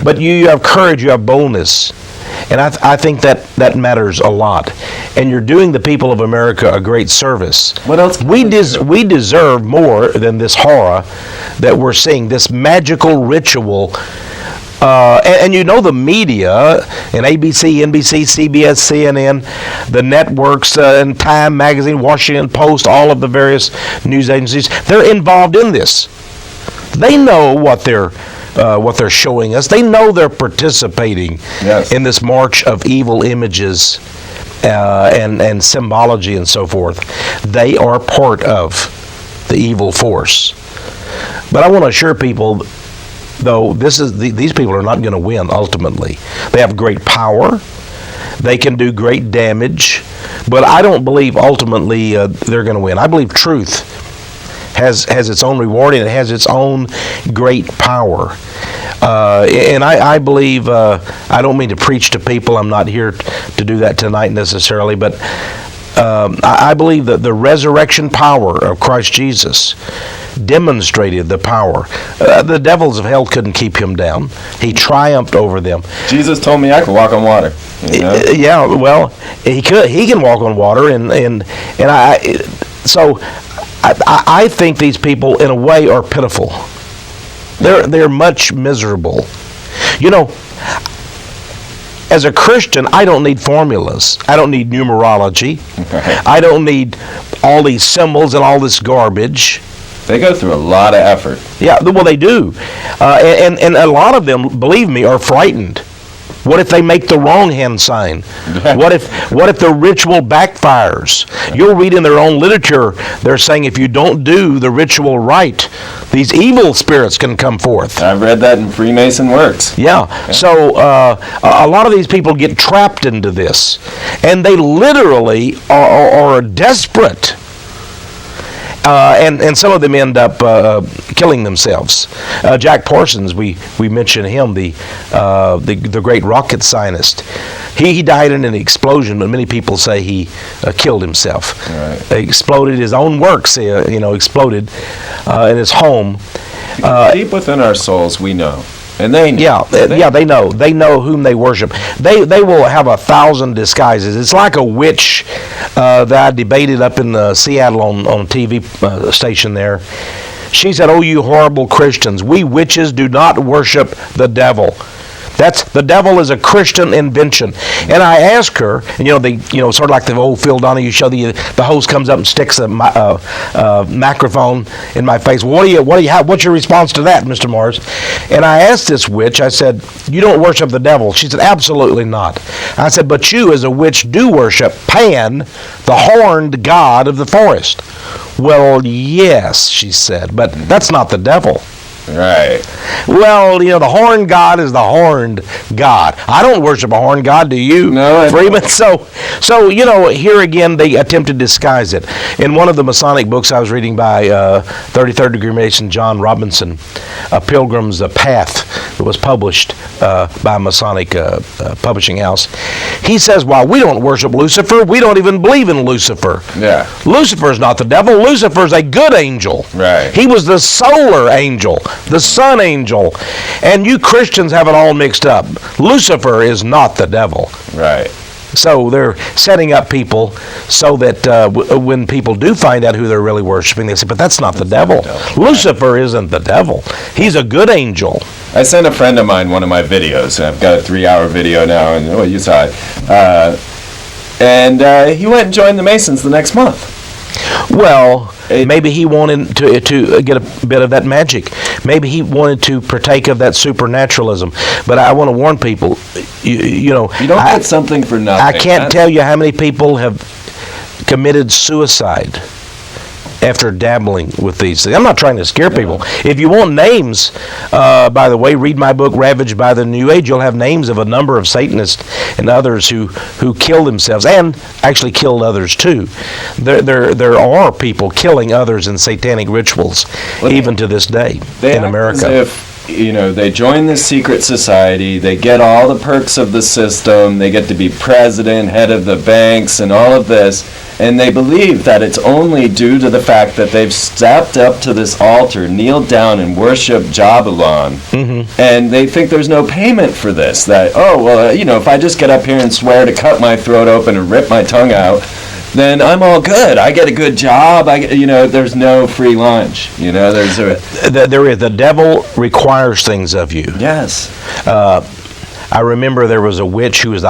But you have courage. You have boldness, and I think that matters a lot. And you're doing the people of America a great service. What else? We deserve more than this horror that we're seeing. This magical ritual. And you know the media, and ABC, NBC, CBS, CNN, the networks, and Time Magazine, Washington Post, all of the various news agencies, they're involved in this. They know what they're showing us. They know they're participating in this march of evil images and symbology and so forth. They are part of the evil force. But I want to assure people, though, these people are not going to win ultimately. They have great power. They can do great damage. But I don't believe ultimately they're going to win. I believe truth has its own reward, and it has its own great power. And I believe, I don't mean to preach to people. I'm not here to do that tonight necessarily, but I believe that the resurrection power of Christ Jesus demonstrated the power. The devils of hell couldn't keep him down. He triumphed over them. Jesus told me I could walk on water. You know? Yeah, well, he could. He can walk on water, and I think these people, in a way, are pitiful. They're much miserable. You know, as a Christian, I don't need formulas. I don't need numerology. I don't need all these symbols and all this garbage. They go through a lot of effort. Yeah, well, they do. And a lot of them, believe me, are frightened. What if they make the wrong hand sign? What if the ritual backfires? You'll read in their own literature, they're saying if you don't do the ritual right, these evil spirits can come forth. I've read that in Freemason works. Yeah. So a lot of these people get trapped into this, and they literally are desperate. And some of them end up killing themselves. Jack Parsons, we mentioned him, the great rocket scientist. He died in an explosion, but many people say he killed himself. Right. He exploded. His own works, exploded in his home. Deep within our souls, we know. And they know. They know. They know whom they worship. They will have 1,000 disguises. It's like a witch that I debated up in Seattle on a TV station there. She said, "Oh, you horrible Christians, we witches do not worship the devil. The devil is a Christian invention." And I asked her, and sort of like the old Phil Donahue show, the host comes up and sticks a microphone in my face. What's your response to that, Mr. Marrs? And I asked this witch, I said, "You don't worship the devil?" She said, "Absolutely not." I said, "But you as a witch do worship Pan, the horned god of the forest." "Well, yes," she said, "but that's not the devil." Right. Well, the horned god is the horned god. I don't worship a horned god, do you? No, Freeman? So here again, they attempt to disguise it. In one of the Masonic books I was reading by 33rd degree Mason John Robinson, A Pilgrim's Path, that was published by a Masonic publishing house, he says, while we don't worship Lucifer, we don't even believe in Lucifer. Yeah. Lucifer's not the devil. Lucifer's a good angel. Right. He was the solar angel, the sun angel. And you Christians have it all mixed up. Lucifer is not the devil. Right. So they're setting up people so that when people do find out who they're really worshiping, they say, but that's not the devil. Lucifer isn't the devil. He's a good angel. I sent a friend of mine one of my videos. I've got a 3-hour video now, and you saw it. And he went and joined the Masons the next month. Well, maybe he wanted to get a bit of that magic. Maybe he wanted to partake of that supernaturalism. But I want to warn people, you don't get something for nothing. I can't tell you how many people have committed suicide after dabbling with these things. I'm not trying to scare people. If you want names, by the way, read my book, Ravaged by the New Age. You'll have names of a number of Satanists and others who killed themselves and actually killed others too. There are people killing others in satanic rituals, even to this day in America. As if, they join this secret society, they get all the perks of the system, they get to be president, head of the banks, and all of this. And they believe that it's only due to the fact that they've stepped up to this altar, kneeled down, and worshiped Jabalon. Mm-hmm. And they think there's no payment for this. That, if I just get up here and swear to cut my throat open and rip my tongue out, then I'm all good. I get a good job. There's no free lunch. The devil requires things of you. Yes. I remember there was a witch who was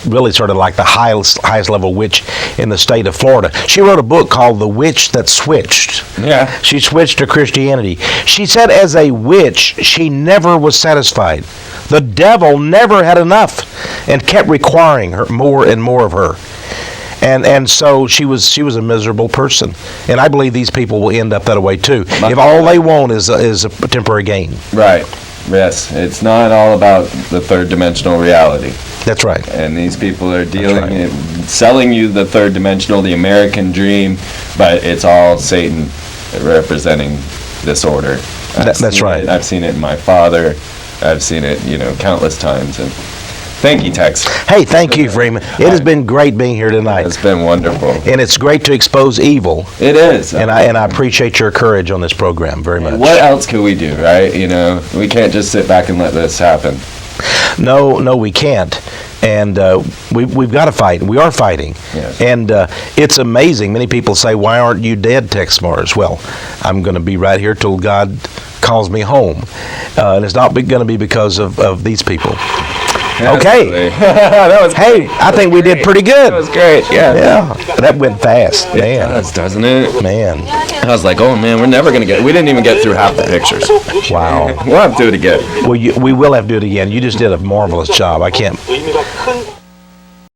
really sort of like the highest level witch in the state of Florida. She wrote a book called The Witch That Switched. Yeah. She switched to Christianity. She said as a witch, she never was satisfied. The devil never had enough and kept requiring her more and more of her. And so she was a miserable person. And I believe these people will end up that way too. If all they want is a temporary gain. Right. Yes, it's not all about the third dimensional reality. That's right. And these people are dealing right. in selling you the third dimensional, the American dream, but it's all Satan representing this order. That's right. I've seen it in my father. I've seen it, countless times. And thank you, Texe. Hey, thank you, Freeman. It has been great being here tonight. It's been wonderful. And it's great to expose evil. It is. And I appreciate your courage on this program very much. What else could we do, right? We can't just sit back and let this happen. No, we can't. And we've got to fight. We are fighting. Yes. And it's amazing. Many people say, why aren't you dead, Texe Marrs? Well, I'm going to be right here till God calls me home. And it's not going to be because of these people. Okay. That was hey, I think we did pretty good. That was great. Yeah. Yeah. That went fast. It Man. does, doesn't it? Man. I was like, oh man, we're never going to we didn't even get through half the pictures. Wow. We'll have to do it again. Well, we will have to do it again. You just did a marvelous job. I can't.